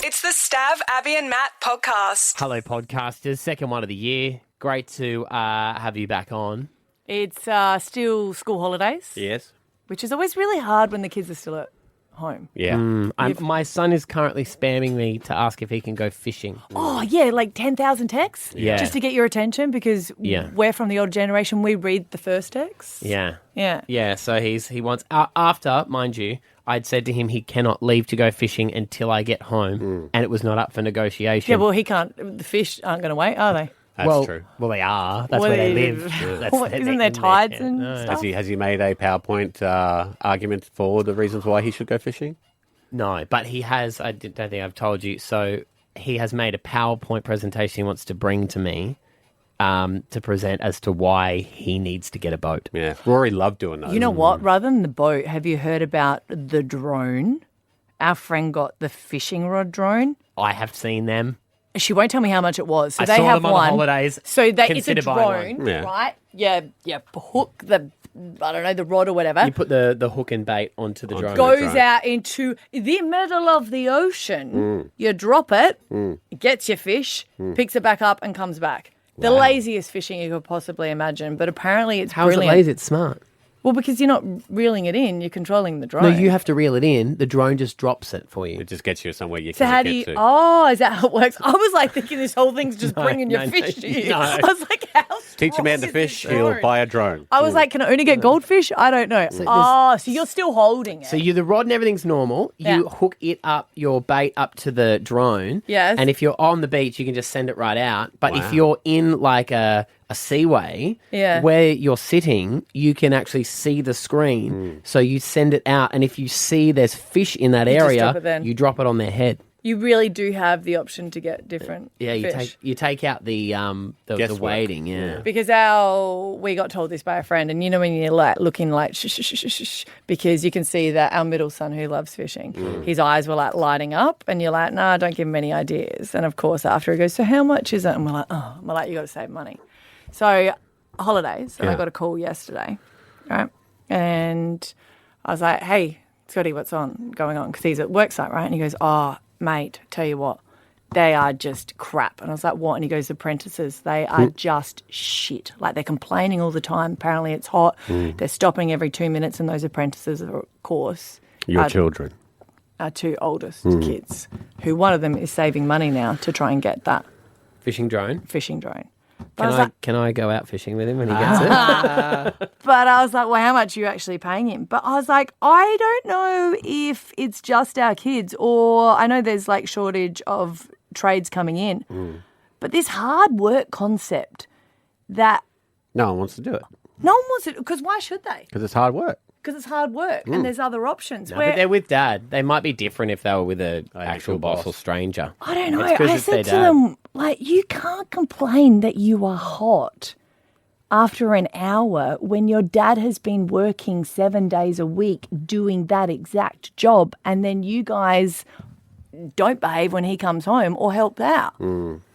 It's the Stav, Abby and Matt podcast. Hello, podcasters. Second one of the year. Great to have you back on. It's still school holidays. Yes. Which is always really hard when the kids are still at home. Yeah. My son is currently spamming me to ask if he can go fishing. Oh, yeah, like 10,000 texts? Yeah. Just to get your attention because we're from the older generation. We read the first text. Yeah. Yeah. Yeah, so he wants... after, mind you, I'd said to him he cannot leave to go fishing until I get home, and it was not up for negotiation. Yeah, well, he can't. The fish aren't going to wait, are they? That's true. Well, they are. That's where they live. Isn't there tides and stuff? Has he made a PowerPoint argument for the reasons why he should go fishing? No, but he has... I don't think I've told you. So he has made a PowerPoint presentation he wants to bring to me to present as to why he needs to get a boat. Yeah. Rory loved doing those. You know what? Rather than the boat, have you heard about the drone? Our friend got the fishing rod drone. I have seen them. She won't tell me how much it was. So I they saw have them on one. the holidays. So it's a Consider buying drone, one. Yeah. right? Yeah, hook the rod or whatever. You put the hook and bait onto the drone. Goes out into the middle of the ocean. You drop it, it gets your fish, picks it back up and comes back. The laziest fishing you could possibly imagine, but apparently it's How is it brilliant. lazy? It's smart. Well, because you're not reeling it in, you're controlling the drone. No, you have to reel it in. The drone just drops it for you. It just gets you somewhere you So can't how get do you? to. Oh, is that how it works? I was like thinking this whole thing's just bringing your fish to you. no. I was like, how Teach a man to strong is fish, this he'll drone? buy a drone. I was like, can I only get goldfish? I don't know. So you're still holding it. So the rod and everything's normal. You Yeah. hook it up, your bait up to the drone. Yes. And if you're on the beach, you can just send it right out. But Wow. if you're in like a seaway, where you're sitting, you can actually see the screen. So you send it out, and if you see there's fish in that just area, drop it then. you drop it on their head. You really do have the option to get different fish. You take out the Guesswork. weighting, yeah. Because we got told this by a friend, and you know when you're like looking like shh, shh, shh, shh, shh, because you can see that our middle son who loves fishing, his eyes were like lighting up, and you're like, nah, don't give him any ideas. And of course, after he goes, so how much is it? And we're like, you got to save money. So holidays, and I got a call yesterday, right? And I was like, hey, Scotty, what's going on? Because he's at work site, right? And he goes, oh, mate, tell you what, they are just crap. And I was like, what? And he goes, apprentices, they are just shit. Like they're complaining all the time. Apparently it's hot. They're stopping every 2 minutes, and those apprentices, of course, Your children. our two oldest kids, who one of them is saving money now to try and get that Fishing drone. fishing drone. But I was like, Can I go out fishing with him when he gets it? but I was like, well, how much are you actually paying him? But I was like, I don't know if it's just our kids, or I know there's like shortage of trades coming in. But this hard work concept that No one wants to do it no one wants it, because why should they? because it's hard work. Because it's hard work and there's other options. No, but they're with Dad. They might be different if they were with an actual actual boss boss. or stranger. I don't know. It's 'cause I it's their said to dad. them, like, you can't complain that you are hot after an hour when your dad has been working 7 days a week doing that exact job, and then you guys don't behave when he comes home or help out.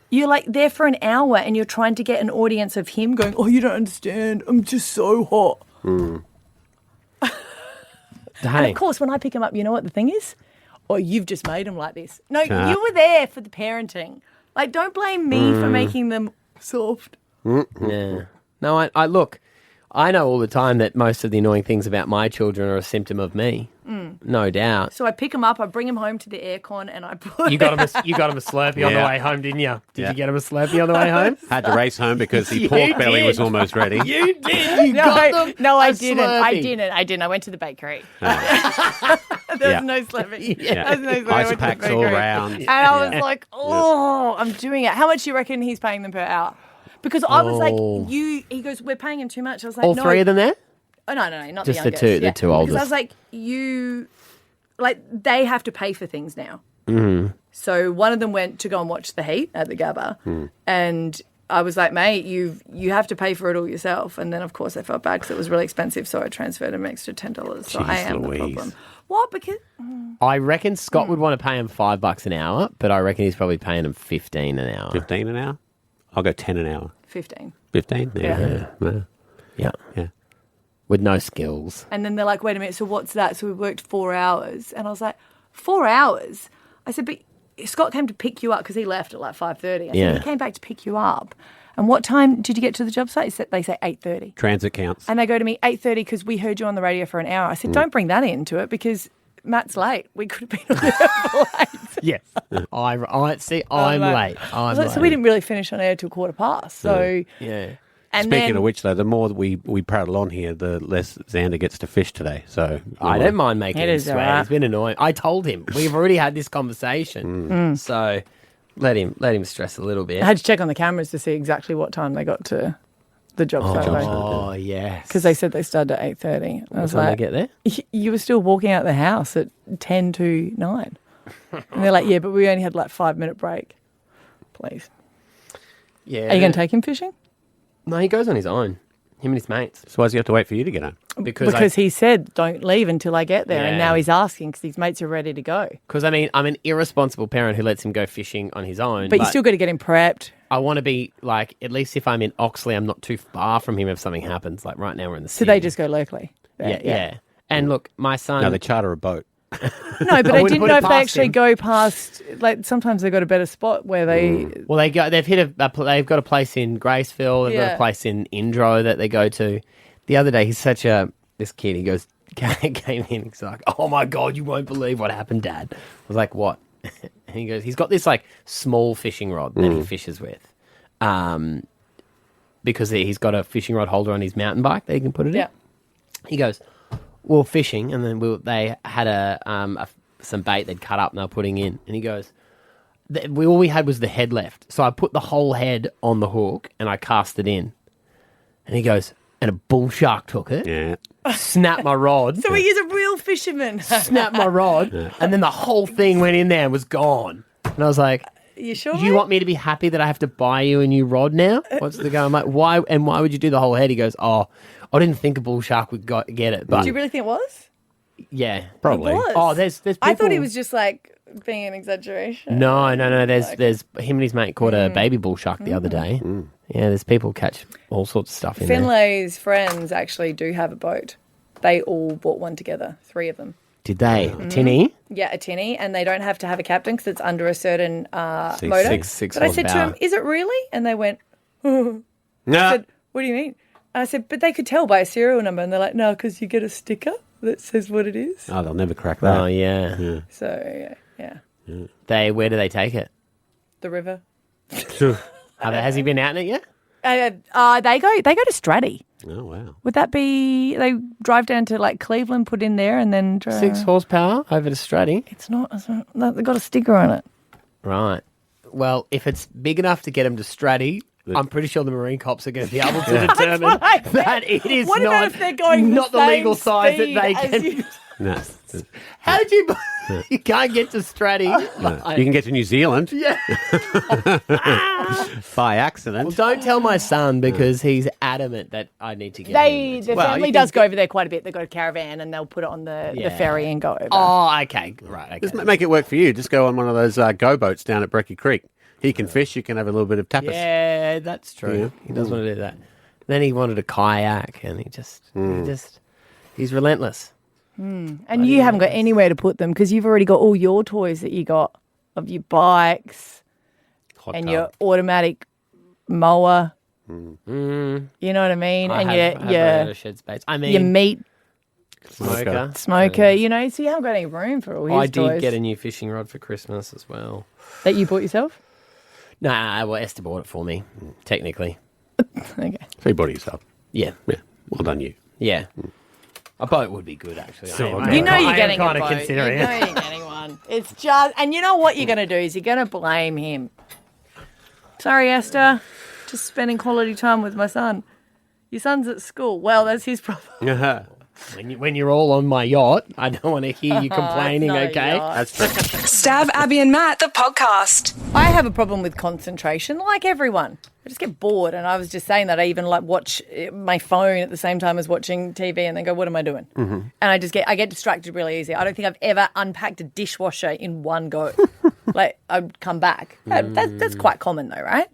You're like there for an hour and you're trying to get an audience of him going, oh, you don't understand. I'm just so hot. And Hey, of course, when I pick him up, you know what the thing is? Oh, you've just made him like this. No, you were there for the parenting. Like, don't blame me for making them soft. yeah. No, I look, I know all the time that most of the annoying things about my children are a symptom of me. No doubt. So I pick him up, I bring him home to the aircon, and I put You got him a Slurpee on the way home, didn't you? Did you get him a Slurpee on the way home? Had to race home because the You pork belly did. was almost ready. You did. You No, got them. no, I a didn't. I Slurpee. didn't. I went to the bakery. Yeah. There's no Slurpee. Yeah. There's no Slurpee. I Ice went to the packs all bakery. round. And I was like, oh, I'm doing it. How much do you reckon he's paying them per hour? Because I was like, he goes, we're paying him too much. I was like, All no. three of them there? Oh, no, not Just the the youngest. two- the two oldest. Because I was like, they have to pay for things now. Mm-hmm. So one of them went to go and watch the Heat at the Gabba, and I was like, mate, you have to pay for it all yourself. And then, of course, I felt bad because it was really expensive, so I transferred him an extra $10. So I am the problem. What? Because I reckon Scott would want to pay him $5 an hour, but I reckon he's probably paying him 15 an hour. 15 an hour? I'll go 10 an hour. 15. 15? Yeah. Yeah. Yeah. With no skills. And then they're like, wait a minute, so what's that? So we worked 4 hours. And I was like, 4 hours? I said, but Scott came to pick you up because he left at like 5:30. I Yeah. said, he came back to pick you up. And what time did you get to the job site? He said, they say 8:30. Transit counts. And they go to me, 8:30 because we heard you on the radio for an hour. I said, don't bring that into it because Matt's late. We could have been on there for late. Yes. I'm late. I'm late. So we didn't really finish on air till 15:15. So Yeah. and Speaking then, of which, though, the more that we prattle on here, the less Xander gets to fish today. So I don't mind making It him is sweat. alright. It's been annoying. I told him. We've already had this conversation. So let him stress a little bit. I had to check on the cameras to see exactly what time they got to the job site. Oh, yes. Because they said they started at 8:30. I was When they like, get there? you were still walking out the house at 10 to 9. And they're like, yeah, but we only had like 5-minute break. Please. Yeah. Are you going to take him fishing? No, he goes on his own. Him and his mates. So why does he have to wait for you to get home? Because he said, don't leave until I get there. And Yeah. now he's asking because his mates are ready to go. Because, I mean, I'm an irresponsible parent who lets him go fishing on his own. But you still got to get him prepped. I want to be, like, at least if I'm in Oxley, I'm not too far from him if something happens. Like, right now we're in the So city. they just go locally. Yeah. And look, my son... No, they charter a boat. No, but I wouldn't didn't put know it if they past actually him. go past, like, sometimes they've got a better spot where they... Well, they've hit they've got a place in Graceville. They've got Yeah. a place in Indro that they go to. The other day, this kid, he goes, came in, he's like, oh my God, you won't believe what happened, Dad. I was like, what? And he goes, he's got this like small fishing rod that he fishes with. Because he's got a fishing rod holder on his mountain bike that he can put it Yeah. in. He goes, we were fishing, and then they had some bait they'd cut up and they were putting in. And he goes, all we had was the head left. So I put the whole head on the hook and I cast it in. And he goes, and a bull shark took it, Yeah. snapped my rod, So he is a real fisherman. snapped my rod, and then the whole thing went in there and was gone. And I was like, You sure? you want me to be happy that I have to buy you a new rod now? What's the go? I'm like, why? And why would you do the whole head? He goes, oh, I didn't think a bull shark would get it. But Do you really think it was? yeah, Probably. It was. Oh, there's people. I thought he was just like being an exaggeration. No. There's him and his mate caught a baby bull shark the other day. Yeah, there's people catch all sorts of stuff in there. Finlay's friends actually do have a boat. They all bought one together, 3 of them. Did they? Tinny? Yeah, a tinny, and they don't have to have a captain because it's under a certain motor. six But I said to horsepower. him, "Is it really?" And they went, I No. said, "What do you mean?" And I said, "But they could tell by a serial number." And they're like, "No, because you get a sticker that says what it is." Oh, they'll never crack that. Oh yeah. So yeah, Where do they take it? the river. Has he been out in it yet? They go to Stratty. Oh, wow. Would that be? They drive down to like Cleveland, put in there, and then 6 horsepower over to Stratty. It's not. No, they've got a sticker on it. Right. Well, if it's big enough to get him to Stratty, I'm pretty sure the marine cops are going to be able to determine what I meant. that it is What not, about if they're going not the the same legal size that speed they as can. you? No. How did you? You can't get to Stratty. No. You can get to New Zealand Yeah. by accident. Well, don't tell my son because he's adamant that I need to get him. The Well, family you does can go over there quite a bit. They go to caravan and they'll put it on the Yeah. ferry and go over. Oh, okay. Right. Okay. Just make it work for you. Just go on one of those go boats down at Brecky Creek. He can fish. You can have a little bit of tapas. Yeah, that's true. Yeah. He does want to do that. Then he wanted a kayak, and he's relentless. And you haven't got anywhere to put them because you've already got all your toys that you got of your bikes Hot and tub. your automatic mower. You know what I mean? I and have run out of shed space. I mean, your meat smoker. smoker. You know, so you haven't got any room for all his I toys did get a new fishing rod for Christmas as well. that you bought yourself. Nah, well, Esther bought it for me, technically. Okay. So you bought it yourself. Yeah, Yeah. Well done, you. yeah. A boat would be good, actually. You know you're getting a kind of boat. You considering know it. you're getting one. It's just, and you know what you're going to do is you're going to blame him. Sorry, Esther, just spending quality time with my son. Your son's at school. Well, that's his problem. When you're all on my yacht, I don't want to hear you complaining, not a okay? yacht. That's true. Stav, Abby, and Matt, the podcast. I have a problem with concentration, like everyone. I just get bored, and I was just saying that I even like watch my phone at the same time as watching TV, and then go, "What am I doing?" Mm-hmm. And I get distracted really easy. I don't think I've ever unpacked a dishwasher in one go. Like I'd come back. That's quite common, though, right?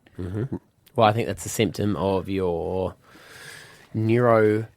Well, I think that's a symptom of your neurotypical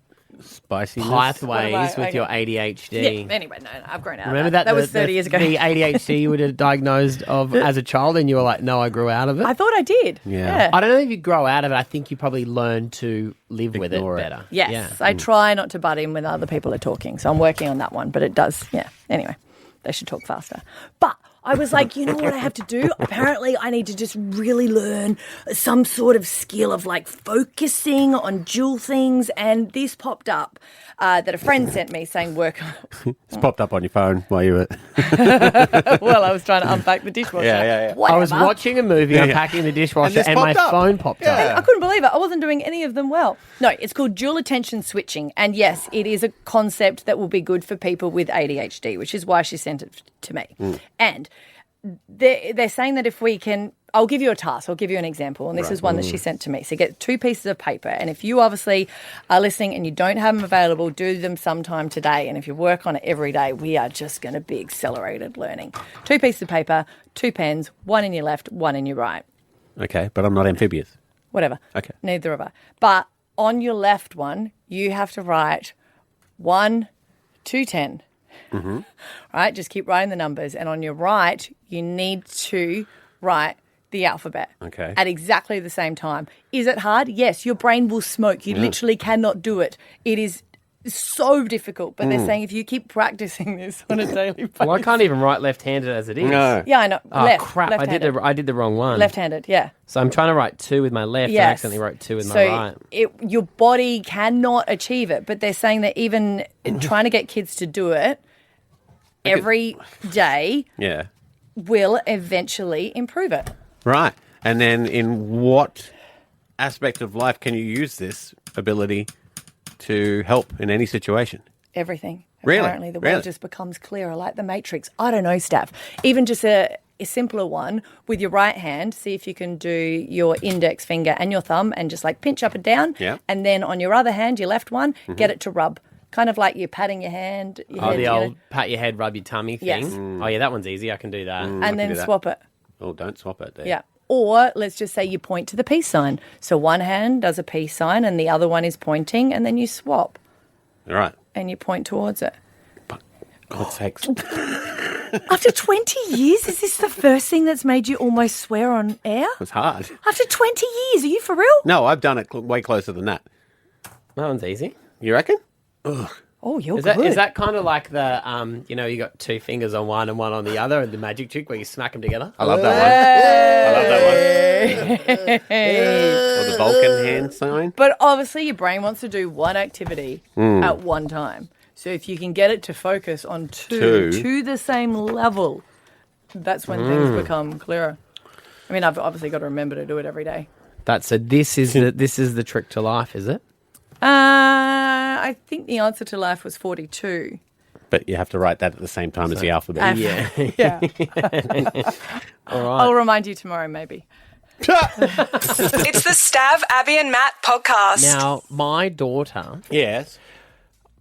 Spiciness. pathways with Okay. your ADHD. Yeah. Anyway, no, I've grown out. Remember of that. that was 30 years ago. The ADHD you were diagnosed of as a child, and you were like, "No, I grew out of it." I thought I did. Yeah. I don't know if you grow out of it. I think you probably learn to live with it Ignore it. better. Yes, Yeah. I try not to butt in when other people are talking, so I'm working on that one. But it does, yeah. Anyway, they should talk faster. But I was like, you know what I have to do? Apparently, I need to just really learn some sort of skill of like focusing on dual things. And this popped up that a friend sent me saying work. It's popped up on your phone while you were. Well, I was trying to unpack the dishwasher. Yeah. I was Whatever. watching a movie, unpacking the dishwasher, this and my popped up. phone popped up. I couldn't believe it. I wasn't doing any of them well. No, it's called dual attention switching. And yes, it is a concept that will be good for people with ADHD, which is why she sent it to me. And they're saying that if we can, I'll give you a task, I'll give you an example, and this is one that she sent to me. So get 2 pieces of paper, and if you obviously are listening and you don't have them available, do them sometime today. And if you work on it every day, we are just going to be accelerated learning. 2 pieces of paper, 2 pens, 1 in your left, 1 in your right. Okay, but I'm not amphibious. Whatever. Okay. Neither of us. But on your left one, you have to write 1 to 10. Mm-hmm. Right? Just keep writing the numbers. And on your right, you need to write the alphabet. Okay. At exactly the same time. Is it hard? Yes. Your brain will smoke. You literally cannot do it. It is so difficult. But they're saying if you keep practicing this on a daily basis. Well, I can't even write left-handed as it is. No. Yeah, I know. Oh, crap. Left-handed. I did the wrong one. Left-handed, yeah. So I'm trying to write 2 with my left and I accidentally wrote 2 with my right. Your body cannot achieve it, but they're saying that even trying to get kids to do it every day Yeah. will eventually improve it. Right. And then in what aspect of life can you use this ability to help in any situation? Everything. Really? Apparently the Really? world just becomes clearer, like the Matrix. I don't know, Stav. Even just a simpler one with your right hand, see if you can do your index finger and your thumb and just like pinch up and down. Yeah. And then on your other hand, your left one, get it to rub. Kind of like you're patting your hand. Your Oh, head, the you know, old pat your head, rub your tummy thing. Yes. Oh, yeah, that one's easy. I can do that. and then do that. swap it. Oh, don't swap it there. Yeah. Or let's just say you point to the peace sign. So one hand does a peace sign and the other one is pointing, and then you swap All right. and you point towards it. God's sakes. After 20 years, is this the first thing that's made you almost swear on air? It's hard. After 20 years, are you for real? No, I've done it way closer than that. That one's easy. You reckon? Oh, you're Is good. that kind of like the, you got 2 fingers on one and one on the other, and the magic trick where you smack them together? I love that one. I love that one. Or the Vulcan hand sign. But obviously, your brain wants to do one activity at one time. So if you can get it to focus on two to the same level, that's when things become clearer. I mean, I've obviously got to remember to do it every day. This is the trick to life, is it? I think the answer to life was 42. But you have to write that at the same time as the alphabet. Yeah. Yeah. All right. I'll remind you tomorrow, maybe. It's the Stav, Abby and Matt podcast. Now, my daughter, Yes.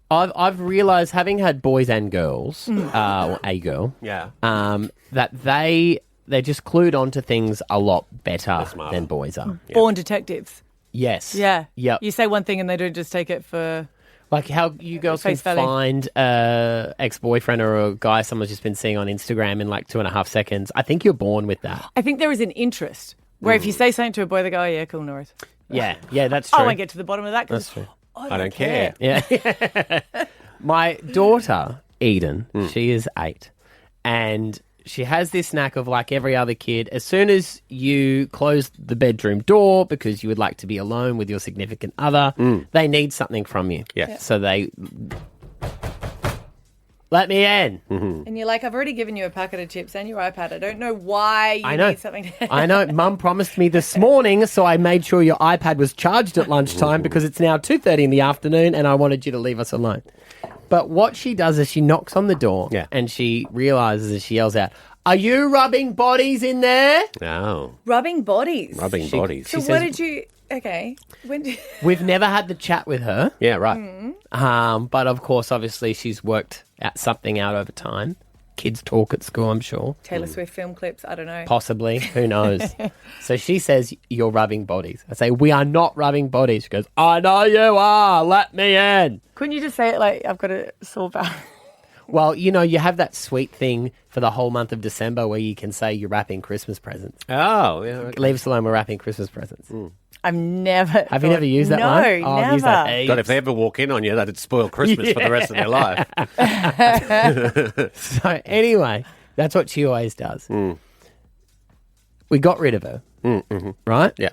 I've realised, having had boys and girls, or a girl, Yeah. that they're just clued onto things a lot better smarter. than boys are. Born detectives. Yes. Yeah. Yep. You say one thing and they don't just take it for... Like how you girls can Face value. find a ex-boyfriend or a guy someone's just been seeing on Instagram in like 2.5 seconds. I think you're born with that. I think there is an interest where if you say something to a boy, they go, oh, yeah, cool, no worries. Yeah, that's true. I won't get to the bottom of that because That's true. I don't care. Yeah. My daughter, Eden, she is 8. And she has this knack of, like every other kid, as soon as you close the bedroom door because you would like to be alone with your significant other, they need something from you. Yes. So they... Let me in. And you're like, I've already given you a packet of chips and your iPad. I don't know why you I know. need something. I know. Mum promised me this morning, so I made sure your iPad was charged at lunchtime because it's now 2:30 in the afternoon and I wanted you to leave us alone. But what she does is she knocks on the door and she realises as she yells out, "Are you rubbing bodies in there?" No. Rubbing bodies. Rubbing bodies. So what did you... Okay. When did... We've never had the chat with her. Yeah, right. But of course, obviously, she's worked something out over time. kids talk at school, I'm sure. Taylor Swift film clips, I don't know. Possibly. Who knows? So she says, you're rubbing bodies. I say, we are not rubbing bodies. She goes, I know you are. Let me in. Couldn't you just say it like, I've got a sore back? Well, you know, you have that sweet thing for the whole month of December where you can say you're wrapping Christmas presents. Oh, yeah. Okay. Leave us alone, we're wrapping Christmas presents. I've never. Have you never used that no, one? No, I've used that heaps. God, if they ever walk in on you, that'd spoil Christmas for the rest of their life. So anyway, that's what she always does. We got rid of her, right? Yeah.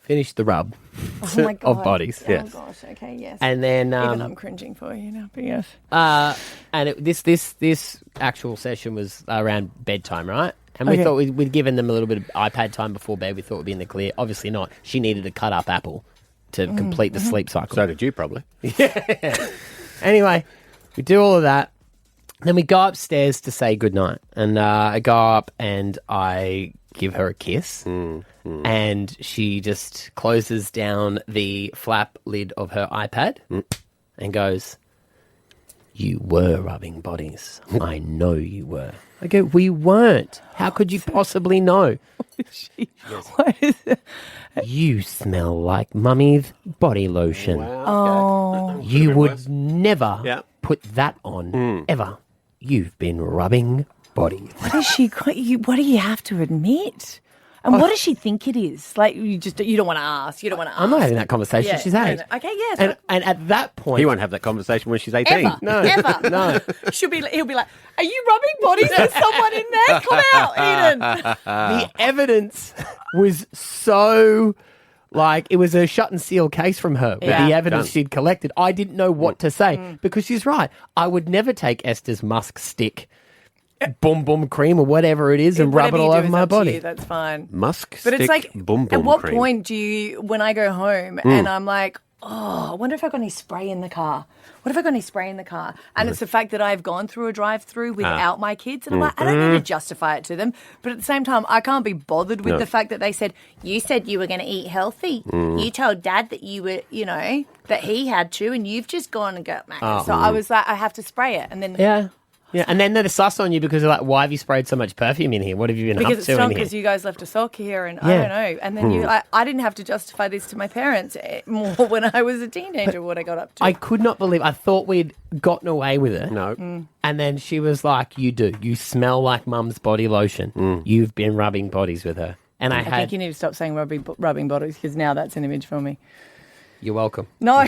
Finished the rub Oh my God. of bodies. Oh Yes. gosh, okay, yes. And then, Even I'm cringing for you now, but yes. and this actual session was around bedtime, right? And we Okay. thought we'd given them a little bit of iPad time before bed. We thought we'd be in the clear. Obviously not. She needed a cut up apple to complete the sleep cycle. So did you, probably. Anyway, we do all of that. Then we go upstairs to say goodnight. And I go up and I give her a kiss. And she just closes down the flap lid of her iPad and goes, you were rubbing bodies. I know you were. I go, we weren't. How could you possibly know? What is it? You smell like Mummy's body lotion. Oh, You would never Yeah. put that on, ever. You've been rubbing bodies. what is she? What do you have to admit? And what does she think it is? Like you don't want to ask. You don't want to ask. I'm not having that conversation. Yeah, She's no, 8. no. Okay, yes. And at that point... He won't have that conversation when she's 18. Ever, No. ever. No. He'll be like, "Are you rubbing bodies with someone in there? Come out, Eden." The evidence was so... Like, it was a shut and seal case from her with Yeah. the evidence Done. she'd collected. I didn't know what to say because she's right. I would never take Esther's musk stick, boom boom cream or whatever it is and rub it Whatever you all do over is my up to body. you, that's fine. Musk But stick, it's like, boom boom at what cream. point do you, when I go home and I'm like, oh, I wonder if I've got any spray in the car. What if I got any spray in the car? And it's the fact that I've gone through a drive-through without my kids. And I'm like, I don't need to justify it to them. But at the same time, I can't be bothered with the fact that they said, you said you were going to eat healthy. You told Dad that you were, that he had to, and you've just gone and got macca. So I was like, I have to spray it. And then Yeah. Yeah, and then they're sus on you because they're like, why have you sprayed so much perfume in here? What have you been because up it's to strong in here? because you guys left a sock here and I Yeah. don't know. And then I didn't have to justify this to my parents more when I was a teenager, what I got up to. I could not believe. I thought we'd gotten away with it. No. And then she was like, you do. You smell like Mum's body lotion. You've been rubbing bodies with her. And I I had... think you need to stop saying rubbing bodies because now that's an image for me. You're welcome. No.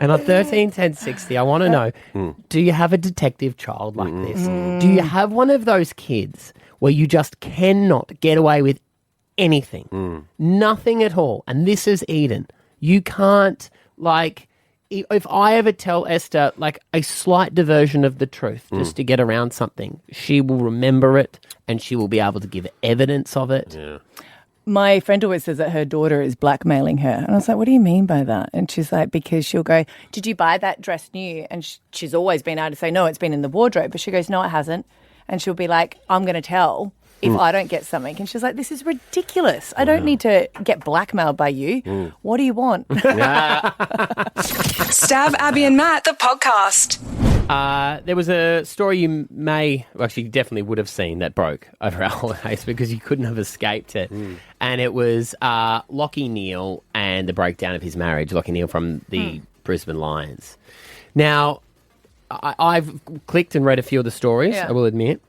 And on 13, 10, 60, I want to know, do you have a detective child like this? Do you have one of those kids where you just cannot get away with anything? Nothing at all. And this is Eden. You can't, like, if I ever tell Esther, like, a slight diversion of the truth just to get around something, she will remember it and she will be able to give evidence of it. Yeah. My friend always says that her daughter is blackmailing her. And I was like, what do you mean by that? And she's like, because she'll go, did you buy that dress new? And she's always been able to say, no, it's been in the wardrobe. But she goes, no, it hasn't. And she'll be like, I'm going to tell if I don't get something. And she's like, this is ridiculous. I don't need to get blackmailed by you. What do you want? Stav, Abby and Matt, the podcast. There was a story you actually definitely would have seen that broke over our holidays because you couldn't have escaped it. And it was Lachie Neale and the breakdown of his marriage, Lachie Neale from the Brisbane Lions. Now, I've clicked and read a few of the stories, Yeah. I will admit.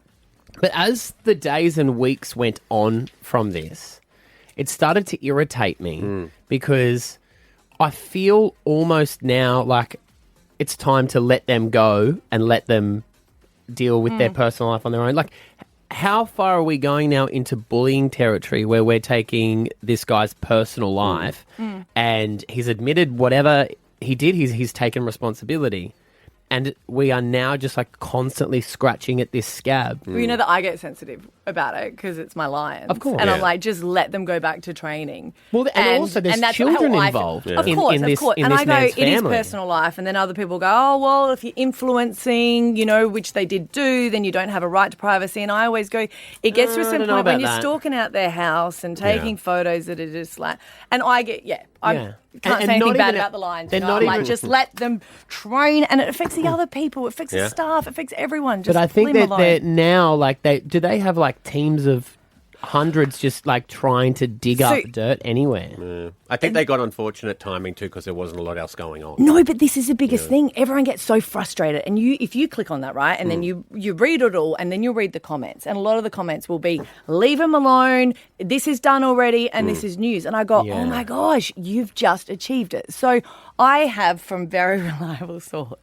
But as the days and weeks went on from this, it started to irritate me because I feel almost now like it's time to let them go and let them deal with their personal life on their own. Like, how far are we going now into bullying territory where we're taking this guy's personal life and he's admitted whatever he did, he's taken responsibility. And we are now just like constantly scratching at this scab. Well, you know that I get sensitive about it because it's my Lions. Of course. And I'm Yeah. like, just let them go back to training. Well, and also there's that's children how I involved feel. Of in course, this- of course. in And this I go, man's it is family. personal life. And then other people go, oh, well, if you're influencing, which they did do, then you don't have a right to privacy. And I always go, it gets to a I certain don't know point when about you're that. stalking out their house and taking photos that are just like, and I get, can't And say anything not bad even- about the Lions. they're You know? not Like, even- just let them train, and it affects the other people. It affects Yeah. the staff. It affects everyone. Just But I think leave 'em that they're alone. now like do they have like teams of hundreds just like trying to dig up dirt anywhere? I think they got unfortunate timing too because there wasn't a lot else going on. No, but this is the biggest thing. Everyone gets so frustrated, and if you click on that, right, and then you read it all, and then you read the comments, and a lot of the comments will be, "Leave him alone. This is done already, and this is news." And I go, Yeah. "Oh my gosh, you've just achieved it." So I have from very reliable source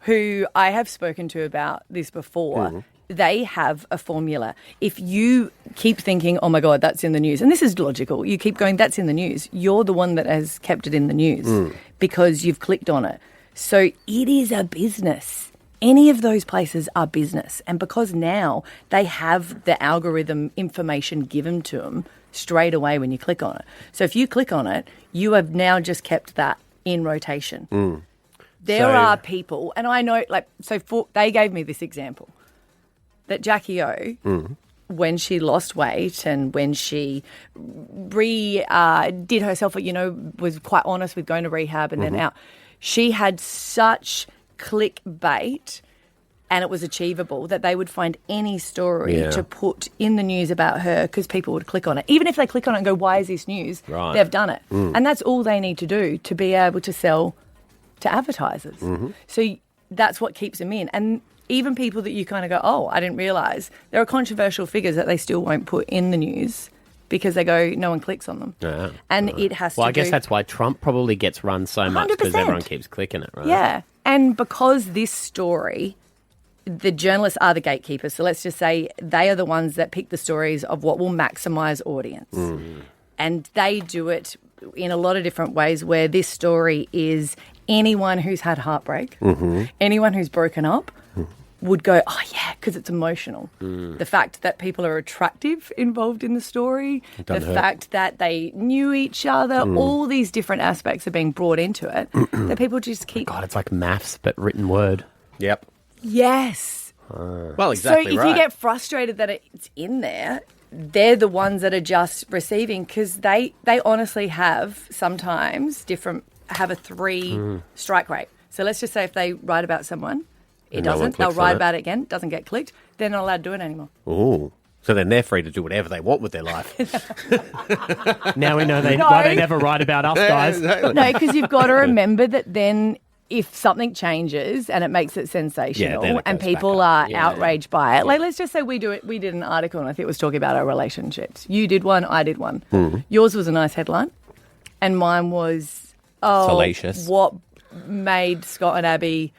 who I have spoken to about this before. They have a formula. If you keep thinking, oh my God, that's in the news, and this is logical, you keep going, that's in the news, you're the one that has kept it in the news because you've clicked on it. So it is a business. Any of those places are business. And because now they have the algorithm information given to them straight away when you click on it. So if you click on it, you have now just kept that in rotation. There So- are people, and I know, they gave me this example. That Jackie O, when she lost weight and when she did herself, was quite honest with going to rehab and then out, she had such clickbait and it was achievable that they would find any story to put in the news about her because people would click on it. Even if they click on it and go, why is this news? Right. They've done it. And that's all they need to do to be able to sell to advertisers. So that's what keeps them in. And even people that you kind of go, oh, I didn't realise, there are controversial figures that they still won't put in the news because they go, no one clicks on them. Yeah. And it has to Well, I guess that's why Trump probably gets run so much because 100%. everyone keeps clicking it, right? Yeah. And because this story, the journalists are the gatekeepers. So let's just say they are the ones that pick the stories of what will maximise audience. And they do it in a lot of different ways where this story is anyone who's had heartbreak, anyone who's broken up, would go, oh yeah, because it's emotional. The fact that people are attractive involved in the story, the fact that they knew each other, all these different aspects are being brought into it, that people just keep... God, it's like maths but written word. Yep. Yes. Well, exactly So if right. you get frustrated that it's in there, they're the ones that are just receiving because they honestly have sometimes have a 3 strike rate. So let's just say if they write about someone, it And no one doesn't. They'll clicks on write it. about it again. Doesn't get clicked. They're not allowed to do it anymore. Ooh. So then they're free to do whatever they want with their life. Now we know why they never write about us, guys. Exactly. No, because you've got to remember that then if something changes and it makes it sensational then it and goes people back are outraged by it, like let's just say we did an article and I think it was talking about our relationships. You did one, I did one. Yours was a nice headline and mine was, Salacious. what made Scott and Abby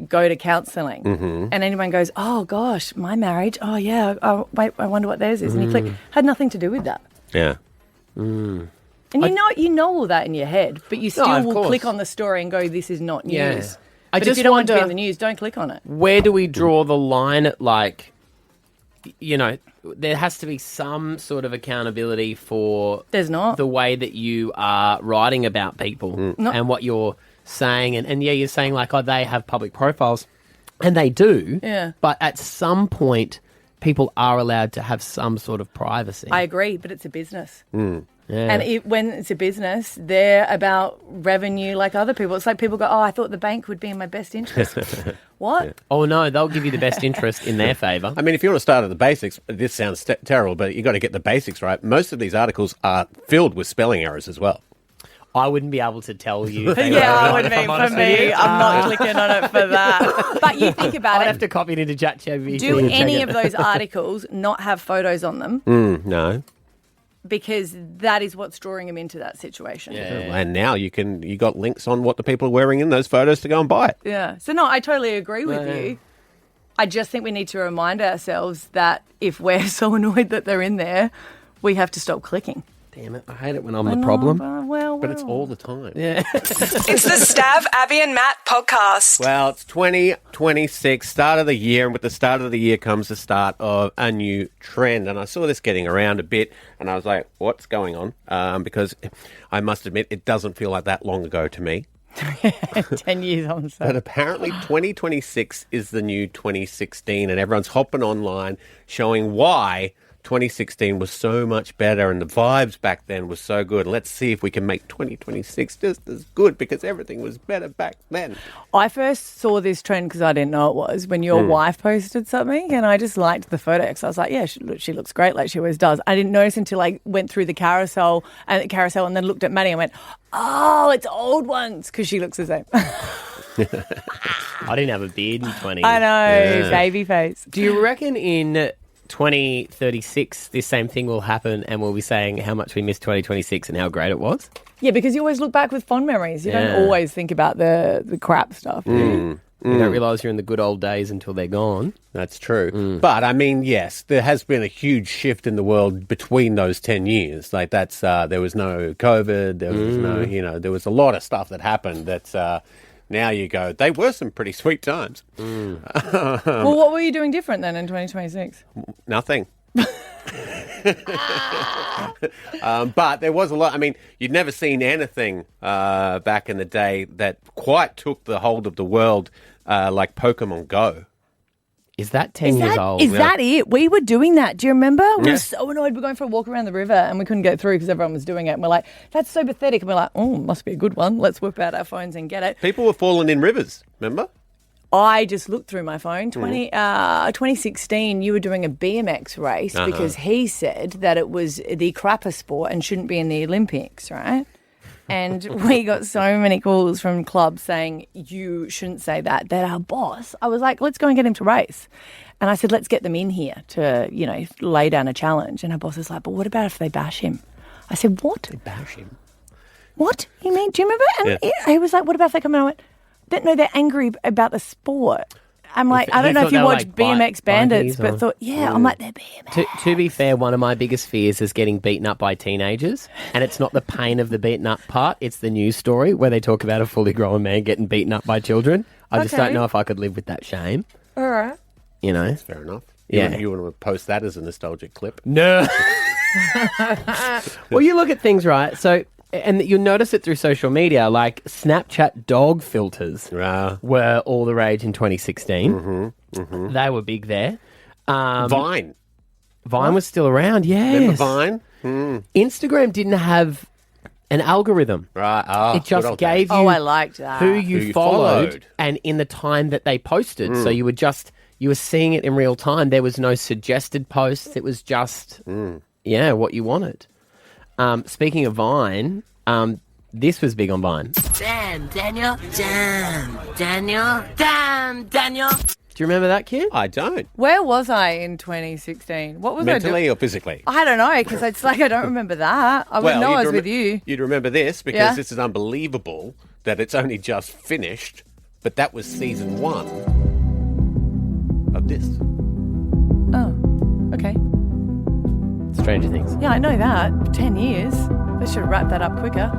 go to counselling? And anyone goes, oh gosh, my marriage, oh yeah, oh, wait, I wonder what theirs is. And you click, had nothing to do with that. Yeah. And you know all that in your head, but you still of will course. click on the story and go, this is not news. Yeah. I But if just you don't want to be wonder- in the news, don't click on it. Where do we draw the line at, like, there has to be some sort of accountability for There's not. the way that you are writing about people No. and what you're saying. And yeah, you're saying, like, oh, they have public profiles. And they do. Yeah. But at some point, people are allowed to have some sort of privacy. I agree, but it's a business. Yeah. And when it's a business, they're about revenue like other people. It's like people go, oh, I thought the bank would be in my best interest. What? Oh, no, they'll give you the best interest in their favour. I mean, if you want to start at the basics, this sounds terrible, but you've got to get the basics right. Most of these articles are filled with spelling errors as well. I wouldn't be able to tell you. If they were Yeah, or I not, would if mean I'm for honest with me, you. I'm not clicking on it for that. But you think about I'd it. have to copy it into ChatGPT. Do and check any it. of those articles not have photos on them? No. Because that is what's drawing them into that situation. Yeah. And now you got links on what the people are wearing in those photos to go and buy it. Yeah. So, no, I totally agree with Yeah. you. I just think we need to remind ourselves that if we're so annoyed that they're in there, we have to stop clicking. Damn it, I hate it when I'm the problem. Well, But it's all the time. Yeah. It's the Stav, Abby and Matt podcast. Well, it's 2026, start of the year, and with the start of the year comes the start of a new trend. And I saw this getting around a bit, and I was like, what's going on? Because I must admit, it doesn't feel like that long ago to me. 10 years on. So. But apparently 2026 is the new 2016, and everyone's hopping online showing why 2016 was so much better and the vibes back then was so good. Let's see if we can make 2026 just as good because everything was better back then. I first saw this trend because I didn't know it was when your wife posted something, and I just liked the photo because I was like, yeah, she looks great like she always does. I didn't notice until I went through the carousel and then looked at Maddie and went, oh, it's old ones because she looks the same. I didn't have a beard in 20. I know, baby face. Do you reckon in 2036 this same thing will happen and we'll be saying how much we missed 2026 and how great it was? Yeah, because you always look back with fond memories. You don't always think about the crap stuff. You don't realise you're in the good old days until they're gone. That's true. But, I mean, yes, there has been a huge shift in the world between those 10 years. Like, that's there was no COVID, there was no, there was a lot of stuff that happened that's... now you go, they were some pretty sweet times. Well, what were you doing different then in 2026? Nothing. But there was a lot. I mean, you'd never seen anything back in the day that quite took the hold of the world like Pokemon Go. Is that 10 years old? Is that it? We were doing that. Do you remember? We were so annoyed. We're going for a walk around the river and we couldn't get through because everyone was doing it. And we're like, that's so pathetic. And we're like, oh, must be a good one. Let's whip out our phones and get it. People were falling in rivers, remember? I just looked through my phone. 2016, you were doing a BMX race because he said that it was the crapper sport and shouldn't be in the Olympics, right? And we got so many calls from clubs saying, you shouldn't say that our boss, I was like, let's go and get him to race. And I said, let's get them in here to, lay down a challenge. And our boss is like, but what about if they bash him? I said, what? They bash him. What? You mean, do you remember? And he was like, what about if they come in? I went, no, they're angry about the sport. I'm like, I don't know if you watch like BMX Bandits, but thought, I'm like, they're BMX. To be fair, one of my biggest fears is getting beaten up by teenagers. And it's not the pain of the beaten up part. It's the news story where they talk about a fully grown man getting beaten up by children. I just don't know if I could live with that shame. All right. That's fair enough. You want to post that as a nostalgic clip? No. Well, you look at things, right? So... And you'll notice it through social media, like Snapchat dog filters were all the rage in 2016. They were big there. Vine. Vine was still around, yes. Remember Vine? Instagram didn't have an algorithm. Right. Oh, it just gave you I liked that. who you followed and in the time that they posted. So you were seeing it in real time. There was no suggested posts. It was just, what you wanted. Speaking of Vine, this was big on Vine. Damn, Daniel. Do you remember that, kid? I don't. Where was I in 2016? What was Mentally I doing? or physically? I don't know, because it's like I don't remember that. I would know I was with you. You'd remember this because this is unbelievable that it's only just finished, but that was season 1 of this. Oh, okay. Stranger Things. Yeah, I know that. 10 years. They should have wrapped that up quicker.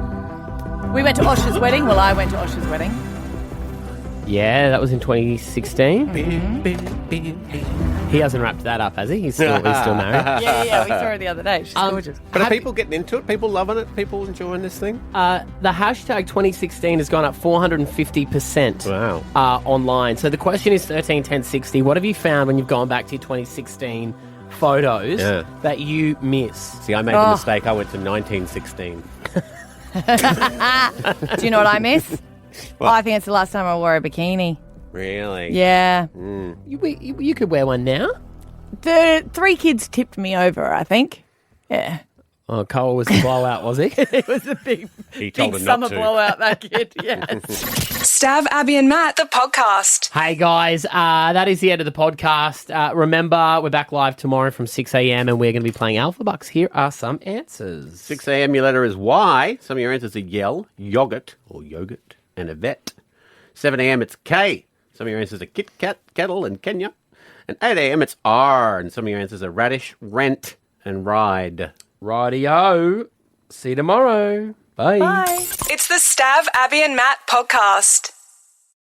We went to Osh's wedding. Well, I went to Osh's wedding. Yeah, that was in 2016. He hasn't wrapped that up, has he? He's still married. Yeah, we saw her the other day. She's gorgeous. But are people getting into it? People loving it? People enjoying this thing? The hashtag 2016 has gone up 450% online. So the question is 131060. What have you found when you've gone back to your 2016 photos that you miss? See, I made the mistake. I went to 1916. Do you know what I miss? What? I think it's the last time I wore a bikini. Really? Yeah. You could wear one now. The 3 kids tipped me over, I think. Yeah. Oh, Cole was a blowout, was he? It was a big summer blowout, that kid, yes. Stav, Abby and Matt, the podcast. Hey, guys, that is the end of the podcast. Remember, we're back live tomorrow from 6 a.m. and we're going to be playing Alpha Bucks. Here are some answers. 6 a.m. your letter is Y. Some of your answers are yell, yogurt, and a vet. 7 a.m. it's K. Some of your answers are Kit Kat, kettle, and Kenya. And 8 a.m. it's R. And some of your answers are radish, rent, and ride. Rightio. See you tomorrow. Bye. Bye. It's the Stav, Abby and Matt podcast.